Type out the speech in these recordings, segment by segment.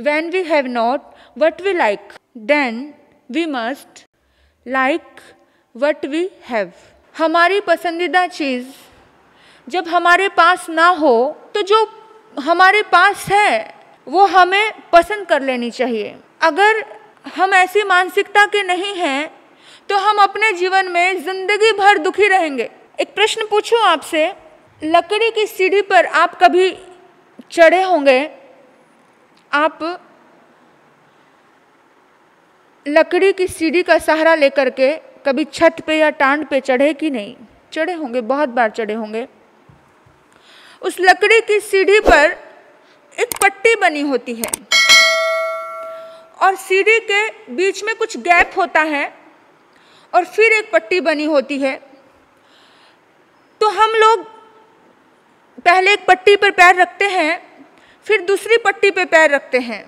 when we have not what we like, then we must like what we have. हमारी पसंदीदा चीज़ जब हमारे पास ना हो तो जो हमारे पास है वो हमें पसंद कर लेनी चाहिए। अगर हम ऐसी मानसिकता के नहीं हैं तो हम अपने जीवन में जिंदगी भर दुखी रहेंगे। एक प्रश्न पूछूं आपसे, लकड़ी की सीढ़ी पर आप कभी चढ़े होंगे? आप लकड़ी की सीढ़ी का सहारा लेकर के कभी छत पे या टांड पे चढ़े कि नहीं? चढ़े होंगे, बहुत बार चढ़े होंगे। उस लकड़ी की सीढ़ी पर एक पट्टी बनी होती है और सीढ़ी के बीच में कुछ गैप होता है और फिर एक पट्टी बनी होती है। तो हम लोग पहले एक पट्टी पर पैर रखते हैं, फिर दूसरी पट्टी पर पैर रखते हैं।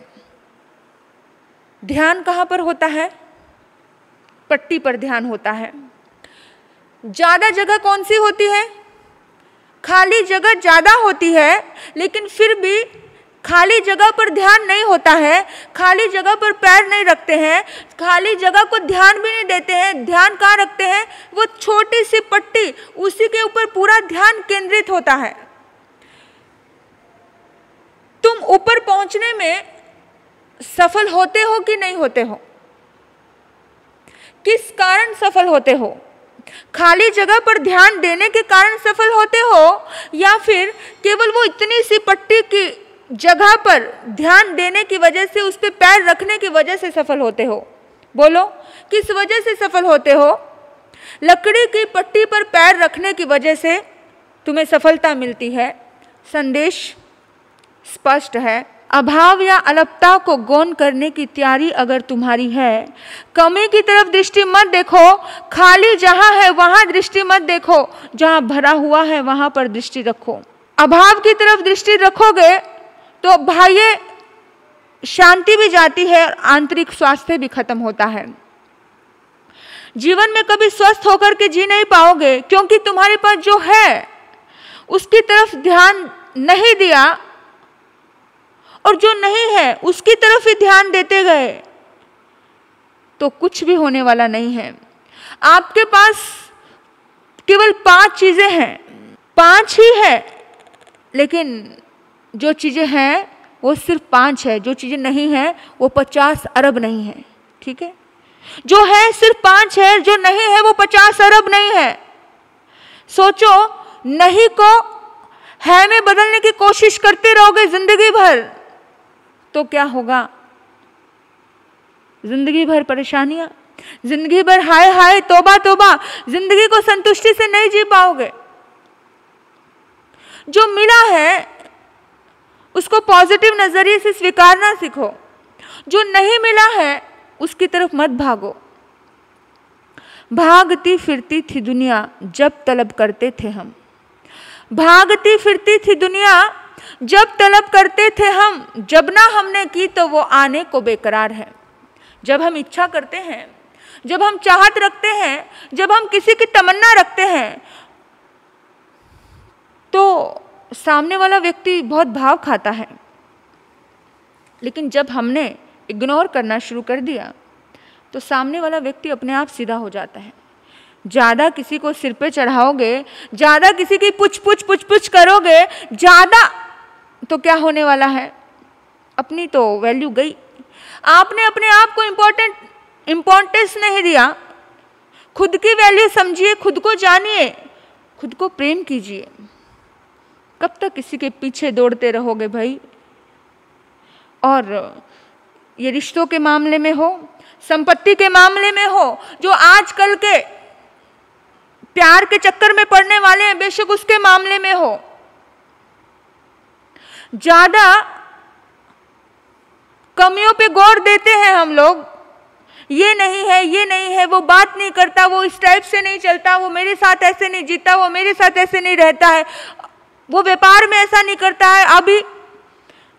ध्यान कहाँ पर होता है? पट्टी पर ध्यान होता है। ज़्यादा जगह कौन सी होती है? खाली जगह ज़्यादा होती है, लेकिन फिर भी खाली जगह पर ध्यान नहीं होता है, खाली जगह पर पैर नहीं रखते हैं, खाली जगह को ध्यान भी नहीं देते हैं। ध्यान कहाँ रखते हैं? वो छोटी सी पट्टी, उसी के ऊपर पूरा ध्यान केंद्रित होता है। तुम ऊपर पहुंचने में सफल होते हो कि नहीं होते हो? किस कारण सफल होते हो? खाली जगह पर ध्यान देने के कारण सफल होते हो या फिर केवल वो इतनी सी पट्टी की जगह पर ध्यान देने की वजह से, उस पर पैर रखने की वजह से सफल होते हो? बोलो, किस वजह से सफल होते हो? लकड़ी की पट्टी पर पैर रखने की वजह से तुम्हें सफलता मिलती है। संदेश स्पष्ट है। अभाव या अल्पता को गौण करने की तैयारी अगर तुम्हारी है, कमी की तरफ दृष्टि मत देखो। खाली जहां है वहां दृष्टि मत देखो, जहां भरा हुआ है वहां पर दृष्टि रखो। अभाव की तरफ दृष्टि रखोगे तो बाह्य शांति भी जाती है और आंतरिक स्वास्थ्य भी खत्म होता है। जीवन में कभी स्वस्थ होकर के जी नहीं पाओगे, क्योंकि तुम्हारे पास जो है उसकी तरफ ध्यान नहीं दिया और जो नहीं है उसकी तरफ ही ध्यान देते गए तो कुछ भी होने वाला नहीं है। आपके पास केवल 5 चीजें हैं, 5 ही है, लेकिन जो चीजें हैं वो सिर्फ 5 है। जो चीजें नहीं है वो 50 अरब नहीं है। ठीक है, जो है सिर्फ 5 है, जो नहीं है वो 50 अरब नहीं है। सोचो, नहीं को है में बदलने की कोशिश करते रहोगे जिंदगी भर तो क्या होगा? जिंदगी भर परेशानियां, जिंदगी भर हाय हाय तौबा तौबा, जिंदगी को संतुष्टि से नहीं जी पाओगे। जो मिला है उसको पॉजिटिव नजरिए से स्वीकारना सीखो। जो नहीं मिला है उसकी तरफ मत भागो। भागती फिरती थी दुनिया जब तलब करते थे हम। भागती फिरती थी दुनिया जब तलब करते थे हम। जब ना हमने की तो वो आने को बेकरार है। जब हम इच्छा करते हैं, जब हम चाहत रखते हैं, जब हम किसी की तमन्ना रखते हैं तो सामने वाला व्यक्ति बहुत भाव खाता है। लेकिन जब हमने इग्नोर करना शुरू कर दिया तो सामने वाला व्यक्ति अपने आप सीधा हो जाता है। ज़्यादा किसी को सिर पे चढ़ाओगे, ज़्यादा किसी की पुछ पुछ करोगे, ज़्यादा तो क्या होने वाला है? अपनी तो वैल्यू गई। आपने अपने आप को इम्पोर्टेंस नहीं दिया। खुद की वैल्यू समझिए, खुद को जानिए, खुद को प्रेम कीजिए। कब तक किसी के पीछे दौड़ते रहोगे भाई? और ये रिश्तों के मामले में हो, संपत्ति के मामले में हो, जो आजकल के प्यार के चक्कर में पड़ने वाले हैं, बेशक उसके मामले में हो, ज्यादा कमियों पे गौर देते हैं हम लोग। ये नहीं है, ये नहीं है, वो बात नहीं करता, वो इस टाइप से नहीं चलता, वो मेरे साथ ऐसे नहीं जीता, वो मेरे साथ ऐसे नहीं रहता है, वो व्यापार में ऐसा नहीं करता है। अभी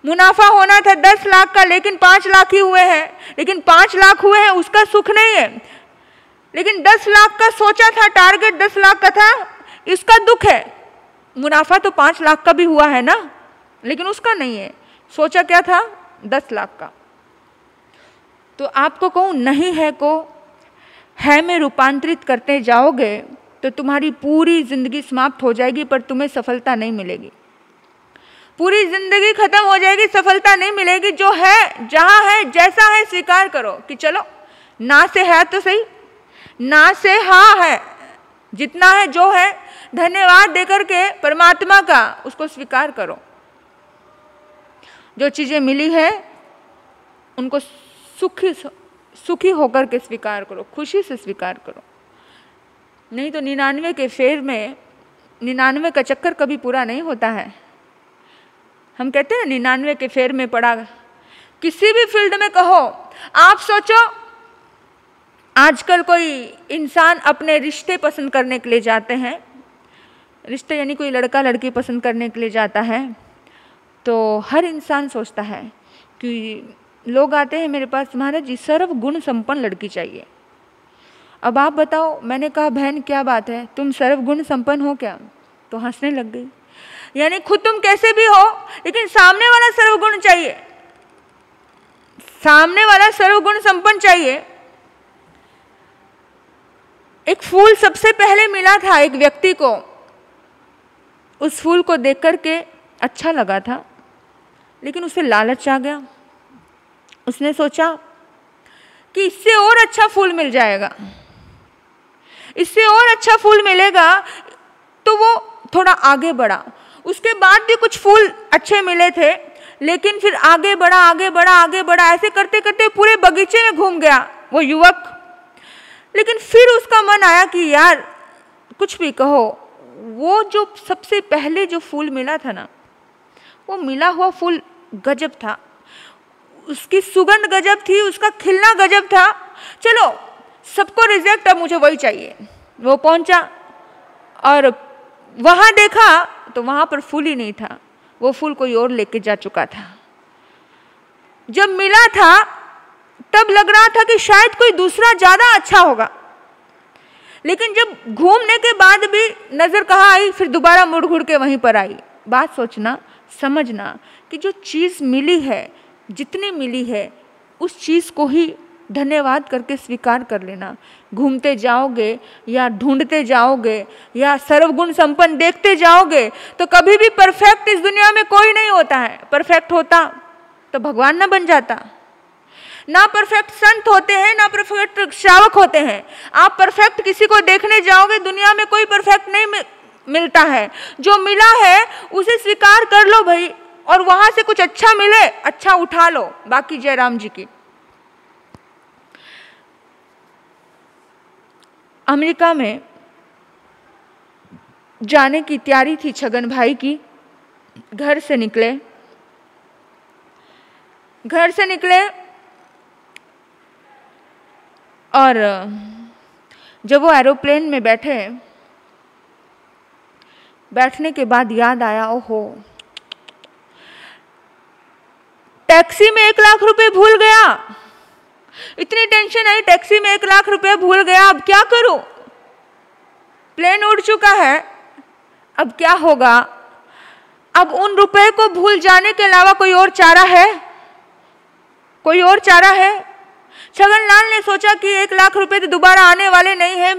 मुनाफा होना था 10 लाख का, लेकिन 5 लाख ही हुए हैं। लेकिन 5 लाख हुए हैं उसका सुख नहीं है, लेकिन 10 लाख का सोचा था, टारगेट 10 लाख का था, इसका दुख है। मुनाफा तो 5 लाख का भी हुआ है ना, लेकिन उसका नहीं है। सोचा क्या था? 10 लाख का। तो आपको कहूँ, नहीं है को है में रूपांतरित करते जाओगे तो तुम्हारी पूरी जिंदगी समाप्त हो जाएगी, पर तुम्हें सफलता नहीं मिलेगी। पूरी जिंदगी खत्म हो जाएगी, सफलता नहीं मिलेगी। जो है, जहाँ है, जैसा है स्वीकार करो कि चलो ना से है तो सही, ना से हाँ है, जितना है जो है धन्यवाद देकर के परमात्मा का उसको स्वीकार करो। जो चीज़ें मिली है उनको सुखी होकर के स्वीकार करो, खुशी से स्वीकार करो। नहीं तो 99 के फेर में 99 का चक्कर कभी पूरा नहीं होता है। हम कहते हैं 99 के फेर में पड़ा। किसी भी फील्ड में कहो, आप सोचो आजकल कोई इंसान अपने रिश्ते पसंद करने के लिए जाते हैं, रिश्ते यानी कोई लड़का लड़की पसंद करने के लिए जाता है, तो हर इंसान सोचता है कि लोग आते हैं मेरे पास, महाराज जी सर्व गुण संपन्न लड़की चाहिए। अब आप बताओ, मैंने कहा बहन क्या बात है, तुम सर्व गुण संपन्न हो क्या? तो हंसने लग गई। यानी खुद तुम कैसे भी हो, लेकिन सामने वाला सर्वगुण चाहिए, सामने वाला सर्वगुण संपन्न चाहिए। एक फूल सबसे पहले मिला था एक व्यक्ति को, उस फूल को देख करके अच्छा लगा था, लेकिन उसे लालच आ गया। उसने सोचा कि इससे और अच्छा फूल मिल जाएगा, इससे और अच्छा फूल मिलेगा, तो वो थोड़ा आगे बढ़ा। उसके बाद भी कुछ फूल अच्छे मिले थे, लेकिन फिर आगे बढ़ा, आगे बढ़ा, आगे बढ़ा, ऐसे करते करते पूरे बगीचे में घूम गया वो युवक। लेकिन फिर उसका मन आया कि यार कुछ भी कहो, वो जो सबसे पहले जो फूल मिला था ना, वो मिला हुआ फूल गजब था, उसकी सुगंध गजब थी, उसका खिलना गजब था। चलो सबको रिजेक्ट, अब मुझे वही चाहिए। वो पहुंचा और वहां देखा तो वहां पर फूल ही नहीं था, वो फूल कोई और लेके जा चुका था। जब मिला था तब लग रहा था कि शायद कोई दूसरा ज्यादा अच्छा होगा, लेकिन जब घूमने के बाद भी नजर कहाँ आई, फिर दोबारा मुड़ घुड़ के वहीं पर आई। बात सोचना, समझना कि जो चीज़ मिली है, जितनी मिली है, उस चीज़ को ही धन्यवाद करके स्वीकार कर लेना। घूमते जाओगे या ढूंढते जाओगे या सर्वगुण संपन्न देखते जाओगे तो कभी भी परफेक्ट इस दुनिया में कोई नहीं होता है। परफेक्ट होता तो भगवान न बन जाता। ना परफेक्ट संत होते हैं, ना परफेक्ट श्रावक होते हैं। आप परफेक्ट किसी को देखने जाओगे, दुनिया में कोई परफेक्ट नहीं मिलता है। जो मिला है उसे स्वीकार कर लो भाई, और वहां से कुछ अच्छा मिले, अच्छा उठा लो। बाकी जयराम जी की अमेरिका में जाने की तैयारी थी छगन भाई की। घर से निकले और जब वो एरोप्लेन में बैठने के बाद याद आया, ओहो टैक्सी में 1 लाख रुपए भूल गया। इतनी टेंशन आई, टैक्सी में 1 लाख रुपए भूल गया, अब क्या करूं? प्लेन उड़ चुका है, अब क्या होगा? अब उन रुपए को भूल जाने के अलावा कोई और चारा है? कोई और चारा है? छगनलाल ने सोचा कि 1 लाख रुपए तो दोबारा आने वाले नहीं है,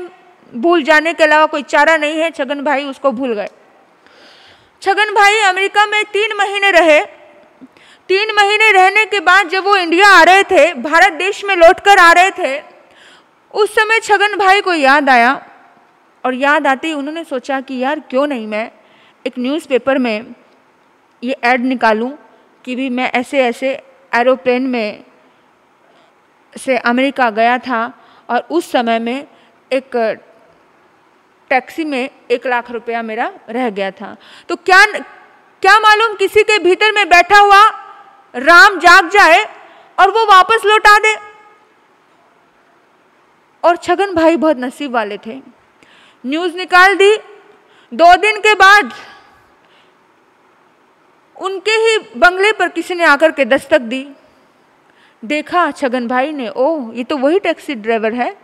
भूल जाने के अलावा कोई चारा नहीं है। छगन भाई उसको भूल गए। छगन भाई अमेरिका में 3 महीने रहे। 3 महीने रहने के बाद जब वो इंडिया आ रहे थे, भारत देश में लौटकर आ रहे थे, उस समय छगन भाई को याद आया, और याद आते ही उन्होंने सोचा कि यार क्यों नहीं मैं एक न्यूज़पेपर में ये ऐड निकालूं कि भी मैं ऐसे ऐसे एरोप्लेन में से अमेरिका गया था और उस समय में एक टैक्सी में 1 लाख रुपया मेरा रह गया था। तो क्या मालूम किसी के भीतर में बैठा हुआ राम जाग जाए और वो वापस लौटा दे। और छगन भाई बहुत नसीब वाले थे। न्यूज़ निकाल दी। 2 दिन के बाद उनके ही बंगले पर किसी ने आकर के दस्तक दी। देखा छगन भाई ने, ओह ये तो वही टैक्सी ड्राइवर है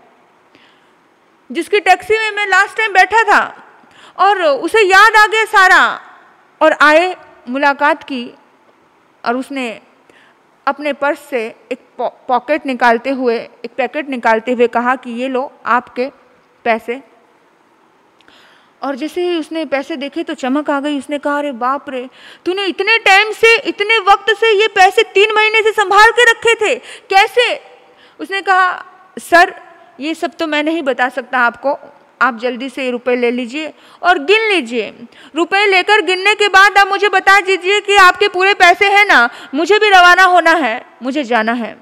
जिसकी टैक्सी में मैं लास्ट टाइम बैठा था। और उसे याद आ गया सारा, और आए, मुलाकात की, और उसने अपने पर्स से एक पॉकेट निकालते हुए, एक पैकेट निकालते हुए कहा कि ये लो आपके पैसे। और जैसे ही उसने पैसे देखे तो चमक आ गई। उसने कहा, अरे बाप रे, तूने इतने टाइम से, इतने वक्त से ये पैसे 3 महीने से संभाल के रखे थे, कैसे? उसने कहा, सर ये सब तो मैं नहीं बता सकता आपको, आप जल्दी से ये रुपए ले लीजिए और गिन लीजिए। रुपए लेकर गिनने के बाद आप मुझे बता दीजिए कि आपके पूरे पैसे हैं ना, मुझे भी रवाना होना है, मुझे जाना है।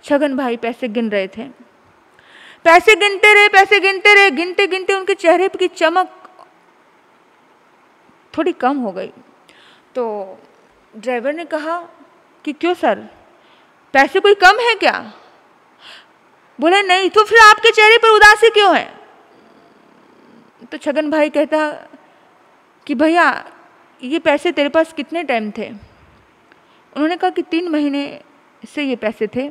छगन भाई पैसे गिन रहे थे, पैसे गिनते रहे, पैसे गिनते रहे। गिनते गिनते उनके चेहरे की चमक थोड़ी कम हो गई। तो ड्राइवर ने कहा कि क्यों सर, पैसे कोई कम है क्या? बोले नहीं। तो फिर आपके चेहरे पर उदासी क्यों है? तो छगन भाई कहता कि भैया ये पैसे तेरे पास कितने टाइम थे? उन्होंने कहा कि 3 महीने से ये पैसे थे।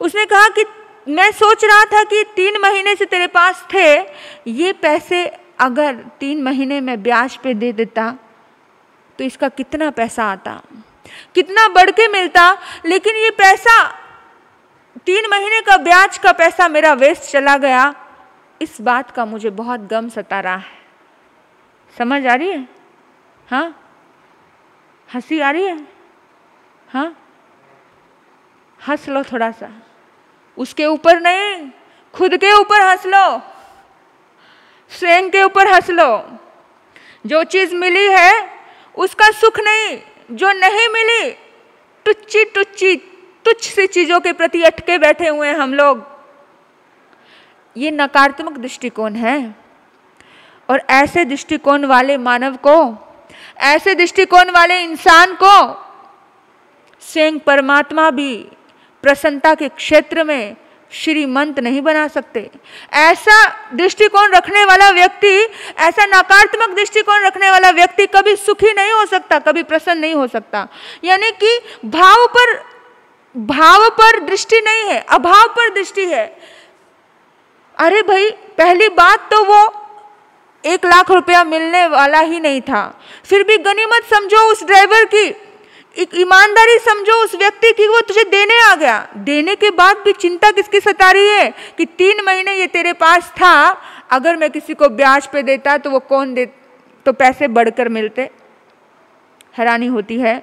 उसने कहा कि मैं सोच रहा था कि 3 महीने से तेरे पास थे, ये पैसे अगर 3 महीने में ब्याज पे दे देता तो इसका कितना पैसा आता, कितना बढ़ के मिलता। लेकिन ये पैसा 3 महीने का ब्याज का पैसा मेरा वेस्ट चला गया, इस बात का मुझे बहुत गम सता रहा है। समझ आ रही है? हाँ, हंसी आ रही है? हाँ, हंस लो थोड़ा सा, उसके ऊपर नहीं, खुद के ऊपर हंस लो, स्वयं के ऊपर हंस लो। जो चीज मिली है उसका सुख नहीं, जो नहीं मिली टुच्ची टुच्ची तुच्छ सी चीजों के प्रति अटके बैठे हुए हैं हम लोग। ये नकारात्मक दृष्टिकोण है। और ऐसे दृष्टिकोण वाले मानव को, ऐसे दृष्टिकोण वाले इंसान को स्वयं परमात्मा भी प्रसन्नता के क्षेत्र में श्रीमंत नहीं बना सकते। ऐसा दृष्टिकोण रखने वाला व्यक्ति, ऐसा नकारात्मक दृष्टिकोण रखने वाला व्यक्ति कभी सुखी नहीं हो सकता, कभी प्रसन्न नहीं हो सकता। यानी कि भाव पर दृष्टि नहीं है, अभाव पर दृष्टि है। अरे भाई, पहली बात तो वो 1 लाख रुपया मिलने वाला ही नहीं था, फिर भी गनीमत समझो उस ड्राइवर की, एक ईमानदारी समझो उस व्यक्ति की, वो तुझे देने आ गया। देने के बाद भी चिंता किसकी सता रही है कि 3 महीने ये तेरे पास था, अगर मैं किसी को ब्याज पे देता तो वो कौन दे, तो पैसे बढ़कर मिलते। हैरानी होती है।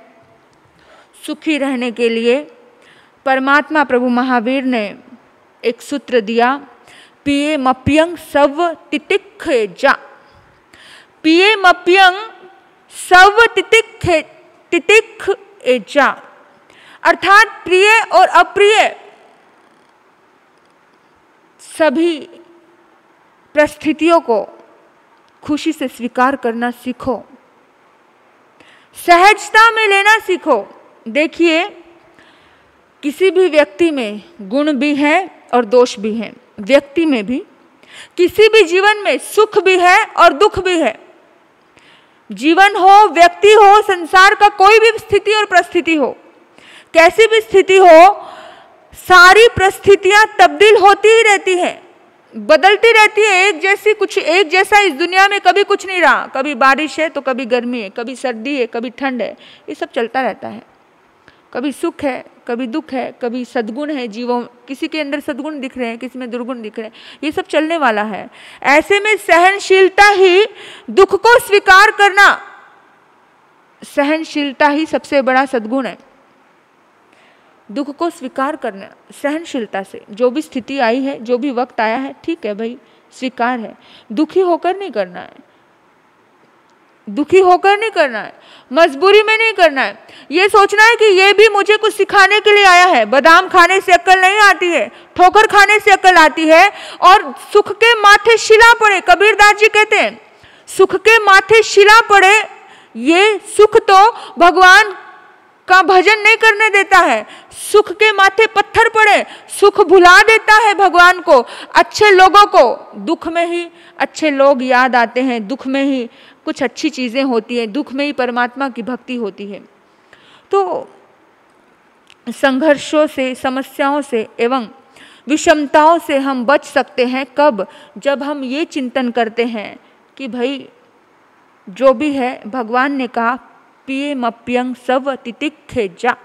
सुखी रहने के लिए परमात्मा प्रभु महावीर ने एक सूत्र दिया, पिए मप्यंग सव तितिक्ष जा। पिए मप्यंग सव तितिक्ष जा, अर्थात प्रिय और अप्रिय सभी परिस्थितियों को खुशी से स्वीकार करना सीखो, सहजता में लेना सीखो। देखिए, किसी भी व्यक्ति में गुण भी हैं और दोष भी हैं, व्यक्ति में भी, किसी भी जीवन में सुख भी है और दुख भी है। जीवन हो, व्यक्ति हो, संसार का कोई भी स्थिति और परिस्थिति हो, कैसी भी स्थिति हो, सारी परिस्थितियां तब्दील होती ही रहती हैं, बदलती रहती है। एक जैसा इस दुनिया में कभी कुछ नहीं रहा। कभी बारिश है तो कभी गर्मी है, कभी सर्दी है, कभी ठंड है, ये सब चलता रहता है। कभी सुख है, कभी दुख है, कभी सद्गुण है जीवों, किसी के अंदर सद्गुण दिख रहे हैं, किसी में दुर्गुण दिख रहे हैं, ये सब चलने वाला है। ऐसे में सहनशीलता ही, दुख को स्वीकार करना, सहनशीलता ही सबसे बड़ा सद्गुण है। दुख को स्वीकार करना सहनशीलता से, जो भी स्थिति आई है, जो भी वक्त आया है, ठीक है भाई, स्वीकार है। दुखी होकर नहीं करना है, दुखी होकर नहीं करना है, मजबूरी में नहीं करना है। ये सोचना है कि ये भी मुझे कुछ सिखाने के लिए आया है। बादाम खाने से अक्ल नहीं आती है, ठोकर खाने से अक्ल आती है। और सुख के माथे शिला पड़े, कबीरदास जी कहते हैं, सुख के माथे शिला पड़े, ये सुख तो भगवान का भजन नहीं करने देता है। सुख के माथे पत्थर पड़े, सुख भुला देता है भगवान को। अच्छे लोगों को दुख में ही अच्छे लोग याद आते हैं, दुख में ही कुछ अच्छी चीज़ें होती हैं, दुख में ही परमात्मा की भक्ति होती है। तो संघर्षों से, समस्याओं से एवं विषमताओं से हम बच सकते हैं कब? जब हम ये चिंतन करते हैं कि भाई जो भी है, भगवान ने कहा पियेमप्यं सव तितिक्षेजा।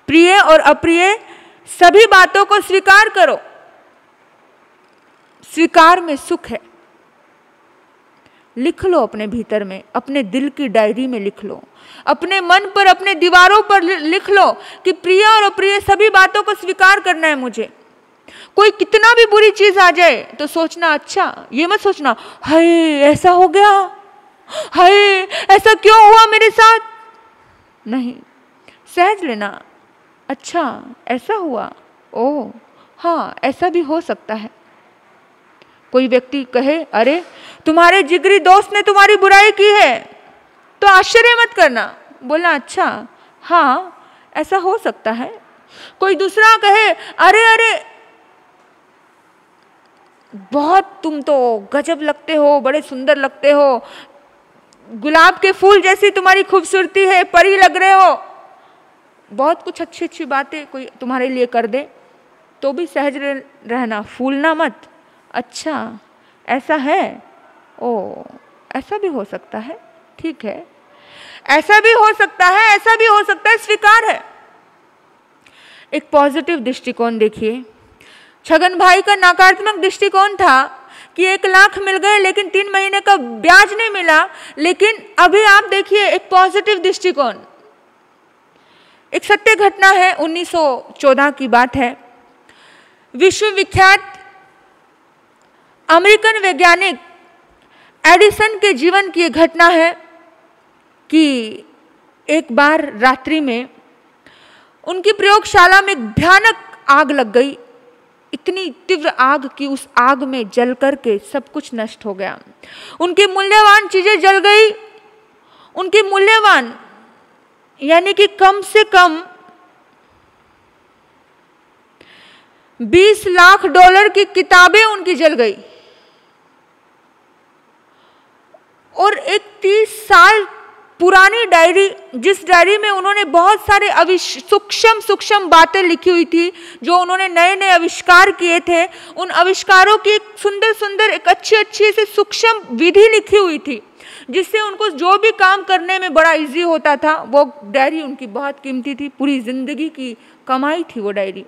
प्रिय और अप्रिय सभी बातों को स्वीकार करो, स्वीकार में सुख है। लिख लो अपने भीतर में, अपने दिल की डायरी में लिख लो, अपने मन पर, अपने दीवारों पर लिख लो कि प्रिय और अप्रिय सभी बातों को स्वीकार करना है मुझे। कोई कितना भी बुरी चीज आ जाए तो सोचना अच्छा, ये मत सोचना हाय ऐसा हो गया, हाय ऐसा क्यों हुआ मेरे साथ। नहीं, सहज लेना, अच्छा ऐसा हुआ, ओह हाँ ऐसा भी हो सकता है। कोई व्यक्ति कहे अरे तुम्हारे जिगरी दोस्त ने तुम्हारी बुराई की है, तो आश्चर्य मत करना, बोलना अच्छा हाँ ऐसा हो सकता है। कोई दूसरा कहे अरे अरे बहुत तुम तो गजब लगते हो, बड़े सुंदर लगते हो, गुलाब के फूल जैसी तुम्हारी खूबसूरती है, परी लग रहे हो, बहुत कुछ अच्छी अच्छी बातें कोई तुम्हारे लिए कर दे, तो भी सहज रहना, फूलना मत। अच्छा ऐसा है, ओ ऐसा भी हो सकता है, ठीक है, ऐसा भी हो सकता है, ऐसा भी हो सकता है, स्वीकार है। एक पॉजिटिव दृष्टिकोण देखिए। छगन भाई का नकारात्मक दृष्टिकोण था कि 1 लाख मिल गए लेकिन 3 महीने का ब्याज नहीं मिला। लेकिन अभी आप देखिए एक पॉजिटिव दृष्टिकोण। एक सत्य घटना है, 1914 की बात है। विश्वविख्यात अमेरिकन वैज्ञानिक एडिसन के जीवन की घटना है कि एक बार रात्रि में उनकी प्रयोगशाला में भयानक आग लग गई। इतनी तीव्र आग कि उस आग में जल करके सब कुछ नष्ट हो गया। उनकी मूल्यवान चीजें जल गई। उनकी मूल्यवान यानी कि कम से कम $20 लाख की किताबें उनकी जल गई। और एक 30 साल पुरानी डायरी, जिस डायरी में उन्होंने बहुत सारे सूक्ष्म बातें लिखी हुई थी, जो उन्होंने नए नए आविष्कार किए थे, उन आविष्कारों की एक सुंदर सुंदर, एक अच्छी से सूक्ष्म विधि लिखी हुई थी, जिससे उनको जो भी काम करने में बड़ा इजी होता था। वो डायरी उनकी बहुत कीमती थी, पूरी जिंदगी की कमाई थी वो डायरी।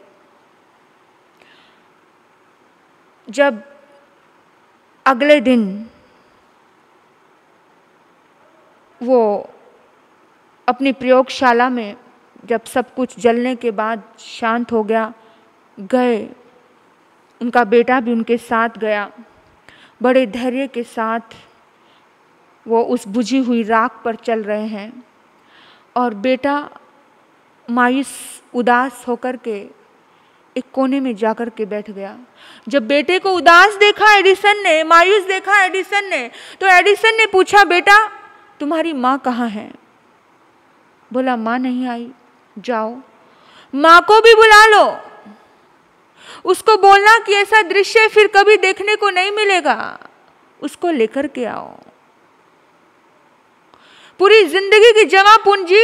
जब अगले दिन वो अपनी प्रयोगशाला में, जब सब कुछ जलने के बाद शांत हो गया, गए, उनका बेटा भी उनके साथ गया। बड़े धैर्य के साथ वो उस बुझी हुई राख पर चल रहे हैं और बेटा मायूस उदास होकर के एक कोने में जाकर के बैठ गया। जब बेटे को उदास देखा एडिसन ने, मायूस देखा एडिसन ने, तो एडिसन ने पूछा बेटा तुम्हारी माँ कहाँ है? बोला माँ नहीं आई। जाओ माँ को भी बुला लो, उसको बोलना कि ऐसा दृश्य फिर कभी देखने को नहीं मिलेगा, उसको लेकर के आओ। पूरी जिंदगी की जमा पूंजी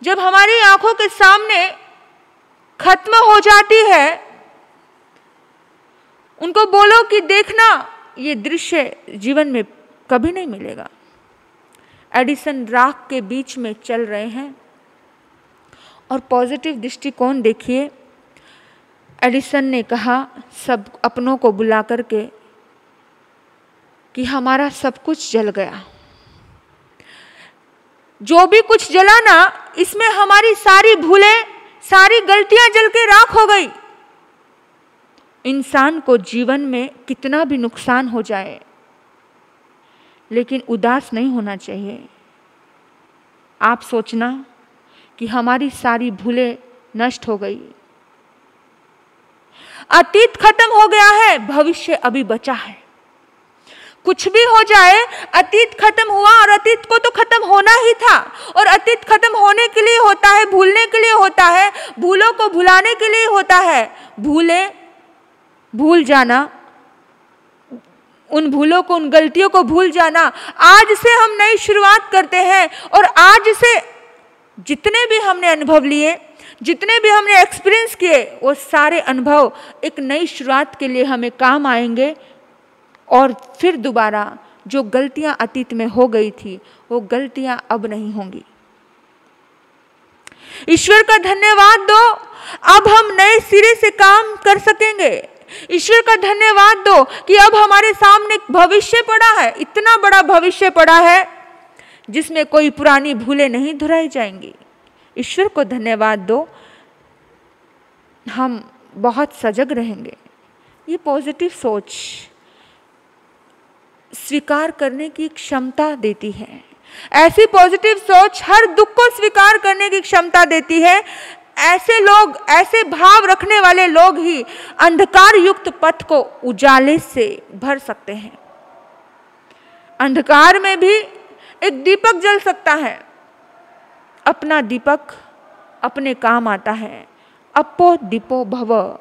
जब हमारी आंखों के सामने खत्म हो जाती है, उनको बोलो कि देखना ये दृश्य जीवन में कभी नहीं मिलेगा। एडिसन राख के बीच में चल रहे हैं और पॉजिटिव दृष्टिकोण देखिए। एडिसन ने कहा सब अपनों को बुला करके कि हमारा सब कुछ जल गया, जो भी कुछ जला ना, इसमें हमारी सारी भूलें, सारी गलतियां जल के राख हो गई। इंसान को जीवन में कितना भी नुकसान हो जाए लेकिन उदास नहीं होना चाहिए। आप सोचना कि हमारी सारी भूलें नष्ट हो गई, अतीत खत्म हो गया है, भविष्य अभी बचा है। कुछ भी हो जाए, अतीत खत्म हुआ और अतीत को तो खत्म होना ही था। और अतीत खत्म होने के लिए होता है, भूलने के लिए होता है, भूलों को भुलाने के लिए होता है। भूल जाना, उन भूलों को, उन गलतियों को भूल जाना। आज से हम नई शुरुआत करते हैं और आज से जितने भी हमने अनुभव लिए, जितने भी हमने एक्सपीरियंस किए, वो सारे अनुभव एक नई शुरुआत के लिए हमें काम आएंगे और फिर दोबारा जो गलतियां अतीत में हो गई थी वो गलतियां अब नहीं होंगी। ईश्वर का धन्यवाद दो, अब हम नए सिरे से काम कर सकेंगे। ईश्वर का धन्यवाद दो कि अब हमारे सामने भविष्य पड़ा है, इतना बड़ा भविष्य पड़ा है जिसमें कोई पुरानी भूलें नहीं दोहराई जाएंगी। ईश्वर को धन्यवाद दो, हम बहुत सजग रहेंगे। ये पॉजिटिव सोच स्वीकार करने की क्षमता देती है। ऐसी पॉजिटिव सोच हर दुख को स्वीकार करने की क्षमता देती है। ऐसे लोग, ऐसे भाव रखने वाले लोग ही अंधकार युक्त पथ को उजाले से भर सकते हैं। अंधकार में भी एक दीपक जल सकता है। अपना दीपक अपने काम आता है। अपो दीपो भव।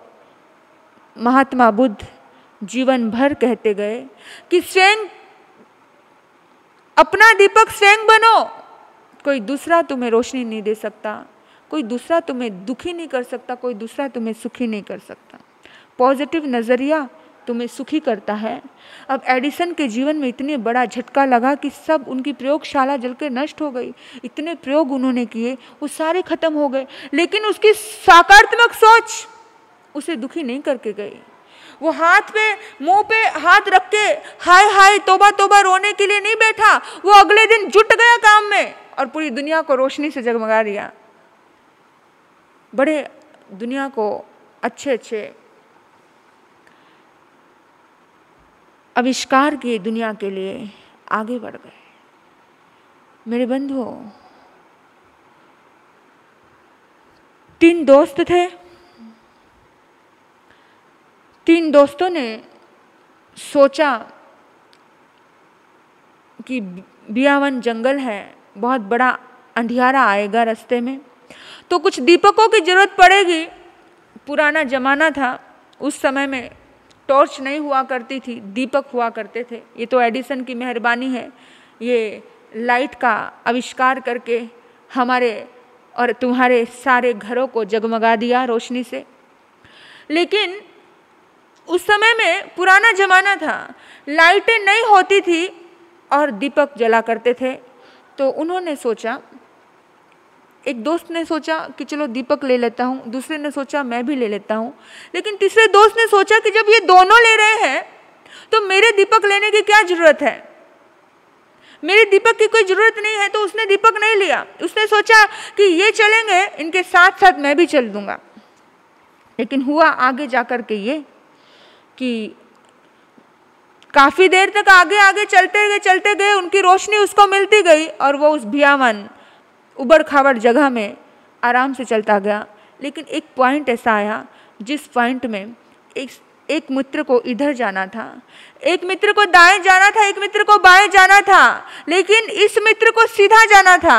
महात्मा बुद्ध जीवन भर कहते गए कि स्वयं अपना दीपक स्वयं बनो। कोई दूसरा तुम्हें रोशनी नहीं दे सकता, कोई दूसरा तुम्हें दुखी नहीं कर सकता, कोई दूसरा तुम्हें सुखी नहीं कर सकता। पॉजिटिव नज़रिया तुम्हें सुखी करता है। अब एडिसन के जीवन में इतने बड़ा झटका लगा कि सब उनकी प्रयोगशाला जलकर नष्ट हो गई। इतने प्रयोग उन्होंने किए, वो सारे खत्म हो गए, लेकिन उसकी सकारात्मक सोच उसे दुखी नहीं करके गई। वो हाथ पे, मुंह पे हाथ रख के हाय हाय तोबा तोबा रोने के लिए नहीं बैठा। वो अगले दिन जुट गया काम में और पूरी दुनिया को रोशनी से जगमगा दिया। बड़े दुनिया को अच्छे अच्छे आविष्कार किए, दुनिया के लिए आगे बढ़ गए। मेरे बंधुओं, 3 दोस्त थे। 3 दोस्तों ने सोचा कि बियावन जंगल है, बहुत बड़ा अंधियारा आएगा रास्ते में, तो कुछ दीपकों की जरूरत पड़ेगी। पुराना जमाना था, उस समय में टॉर्च नहीं हुआ करती थी, दीपक हुआ करते थे। ये तो एडिसन की मेहरबानी है, ये लाइट का आविष्कार करके हमारे और तुम्हारे सारे घरों को जगमगा दिया रोशनी से। लेकिन उस समय में पुराना जमाना था, लाइटें नहीं होती थी और दीपक जला करते थे। तो उन्होंने सोचा, एक दोस्त ने सोचा कि चलो दीपक ले लेता हूँ, दूसरे ने सोचा मैं भी ले लेता हूँ, लेकिन तीसरे दोस्त ने सोचा कि जब ये दोनों ले रहे हैं तो मेरे दीपक लेने की क्या जरूरत है, मेरे दीपक की कोई जरूरत नहीं है। तो उसने दीपक नहीं लिया। उसने सोचा कि ये चलेंगे, इनके साथ साथ मैं भी चल दूंगा। लेकिन हुआ आगे जाकर के ये कि काफी देर तक आगे आगे चलते गए, उनकी रोशनी उसको मिलती गई और वो उस भियावन उबड़ खाबड़ जगह में आराम से चलता गया। लेकिन एक पॉइंट ऐसा आया जिस पॉइंट में एक मित्र को इधर जाना था, एक मित्र को दाएं जाना था, एक मित्र को बाएं जाना था, लेकिन इस मित्र को सीधा जाना था।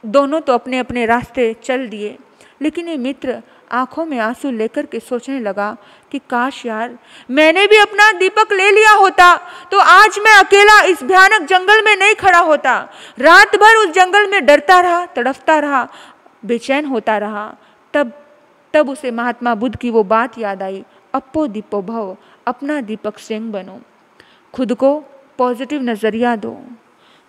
दोनों तो अपने अपने रास्ते चल दिए, लेकिन ये मित्र आंखों में आंसू लेकर के सोचने लगा कि काश यार मैंने भी अपना दीपक ले लिया होता तो आज मैं अकेला इस भयानक जंगल में नहीं खड़ा होता। रात भर उस जंगल में डरता रहा, तड़फता रहा, बेचैन होता रहा। तब उसे महात्मा बुद्ध की वो बात याद आई, अपो दीपो भव, अपना दीपक स्वयं बनो। खुद को पॉजिटिव नजरिया दो।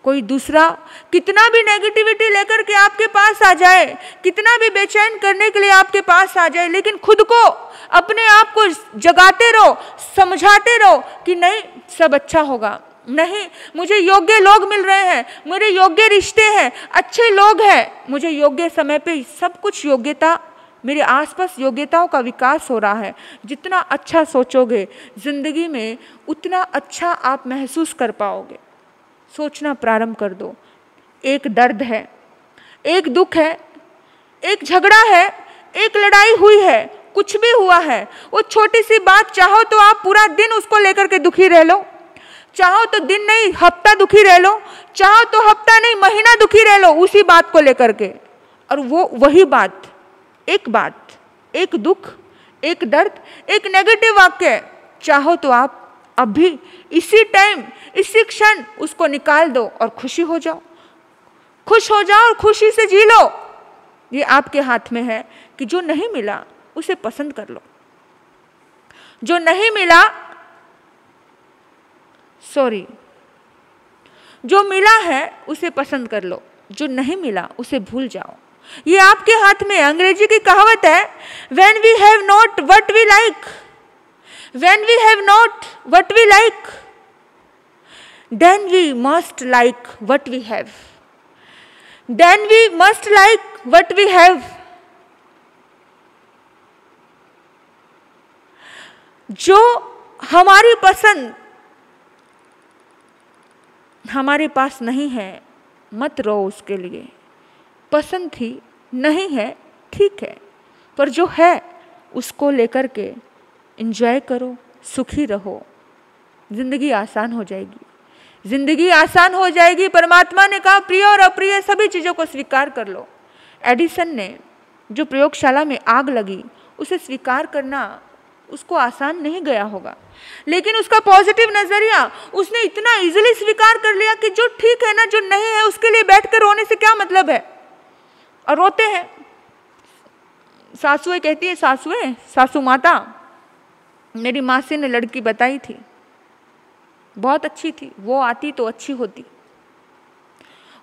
कोई दूसरा कितना भी नेगेटिविटी लेकर के आपके पास आ जाए, कितना भी बेचैन करने के लिए आपके पास आ जाए, लेकिन खुद को, अपने आप को जगाते रहो, समझाते रहो कि नहीं सब अच्छा होगा, नहीं मुझे योग्य लोग मिल रहे हैं, मेरे योग्य रिश्ते हैं, अच्छे लोग हैं, मुझे योग्य समय पे सब कुछ योग्यता, मेरे आसपास योग्यताओं का विकास हो रहा है। जितना अच्छा सोचोगे जिंदगी में उतना अच्छा आप महसूस कर पाओगे। सोचना प्रारंभ कर दो। एक दर्द है, एक दुख है, एक झगड़ा है, एक लड़ाई हुई है, कुछ भी हुआ है, वो छोटी सी बात, चाहो तो आप पूरा दिन उसको लेकर के दुखी रह लो, चाहो तो दिन नहीं हफ्ता दुखी रह लो, चाहो तो हफ्ता नहीं महीना दुखी रह लो उसी बात को लेकर के। और वो वही बात, एक दुख, एक दर्द, एक नेगेटिव वाक्य, चाहो तो आप अभी इसी टाइम, इसी क्षण उसको निकाल दो और खुशी हो जाओ, खुश हो जाओ और खुशी से जी लो। ये आपके हाथ में है कि जो नहीं मिला उसे पसंद कर लो, जो नहीं मिला जो मिला है उसे पसंद कर लो, जो नहीं मिला उसे भूल जाओ। ये आपके हाथ में। अंग्रेजी की कहावत है, when we have not what we like, when we have not what we like, then we must like what we have, then we must like what we have। जो हमारी पसंद हमारे पास नहीं है, मत रो उसके लिए। पसंद थी, नहीं है, ठीक है, पर जो है उसको लेकर के एंजॉय करो, सुखी रहो, जिंदगी आसान हो जाएगी। जिंदगी आसान हो जाएगी। परमात्मा ने कहा प्रिय और अप्रिय सभी चीज़ों को स्वीकार कर लो। एडिसन ने जो प्रयोगशाला में आग लगी, उसे स्वीकार करना उसको आसान नहीं गया होगा, लेकिन उसका पॉजिटिव नजरिया, उसने इतना इजीली स्वीकार कर लिया कि जो ठीक है ना, जो नहीं है, उसके लिए बैठकर रोने से क्या मतलब है। और रोते हैं। सासुएं कहती है, सासू माता, मेरी मासी ने लड़की बताई थी, बहुत अच्छी थी, वो आती तो अच्छी होती,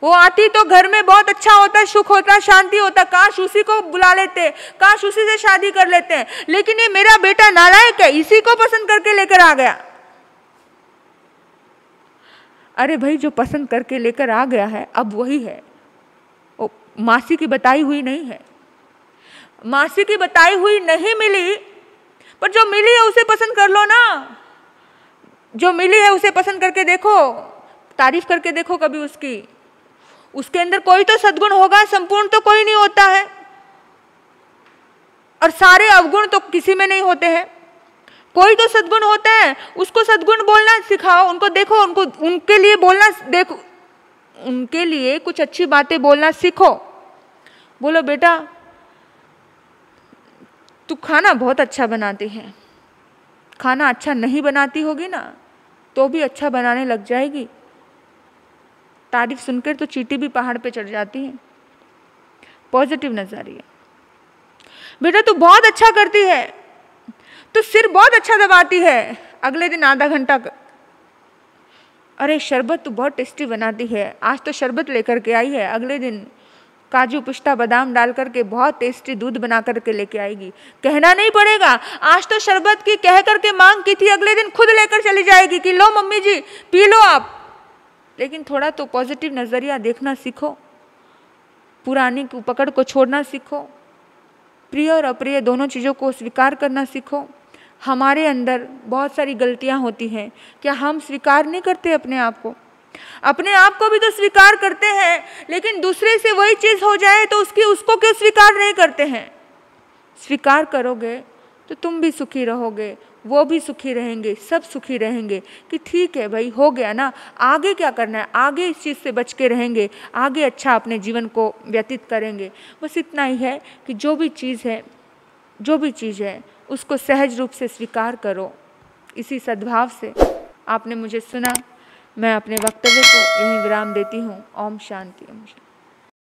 वो आती तो घर में बहुत अच्छा होता, सुख होता, शांति होता, काश उसी को बुला लेते, काश उसी से शादी कर लेते हैं। लेकिन ये मेरा बेटा नालायक है, इसी को पसंद करके लेकर आ गया। अरे भाई, जो पसंद करके लेकर आ गया है अब वही है, वो मासी की बताई हुई नहीं है। मासी की बताई हुई नहीं मिली, पर जो मिली है उसे पसंद कर लो ना। जो मिली है उसे पसंद करके देखो, तारीफ करके देखो कभी उसकी। उसके अंदर कोई तो सद्गुण होगा, संपूर्ण तो कोई नहीं होता है, और सारे अवगुण तो किसी में नहीं होते हैं। कोई तो सद्गुण होता है, उसको सद्गुण बोलना सिखाओ, उनको देखो, उनको उनके लिए बोलना देखो, उनके लिए कुछ अच्छी बातें बोलना सीखो। बोलो बेटा, तू खाना बहुत अच्छा बनाती है, खाना अच्छा नहीं बनाती होगी ना तो भी अच्छा बनाने लग जाएगी। तारीफ सुनकर तो चींटी भी पहाड़ पे चढ़ जाती है। पॉजिटिव नजरिया। बेटा तू बहुत अच्छा करती है, तू सिर बहुत अच्छा दबाती है, अगले दिन आधा घंटा अरे शरबत तू बहुत टेस्टी बनाती है, आज तो शरबत लेकर के आई है, अगले दिन काजू पिस्ता बादाम डाल करके बहुत टेस्टी दूध बना करके लेके आएगी। कहना नहीं पड़ेगा, आज तो शरबत की कह करके मांग की थी, अगले दिन खुद लेकर चली जाएगी कि लो मम्मी जी पी लो आप। लेकिन थोड़ा तो पॉजिटिव नज़रिया देखना सीखो, पुरानी की पकड़ को छोड़ना सीखो, प्रिय और अप्रिय दोनों चीज़ों को स्वीकार करना सीखो। हमारे अंदर बहुत सारी गलतियां होती हैं, क्या हम स्वीकार नहीं करते अपने आप को? अपने आप को भी तो स्वीकार करते हैं, लेकिन दूसरे से वही चीज़ हो जाए तो उसको क्यों स्वीकार नहीं करते हैं? स्वीकार करोगे तो तुम भी सुखी रहोगे, वो भी सुखी रहेंगे, सब सुखी रहेंगे कि ठीक है भाई हो गया ना, आगे क्या करना है, आगे इस चीज़ से बच के रहेंगे, आगे अच्छा अपने जीवन को व्यतीत करेंगे। बस इतना ही है कि जो भी चीज़ है उसको सहज रूप से स्वीकार करो। इसी सद्भाव से आपने मुझे सुना, मैं अपने वक्तव्य को यहीं विराम देती हूँ। ओम शांति।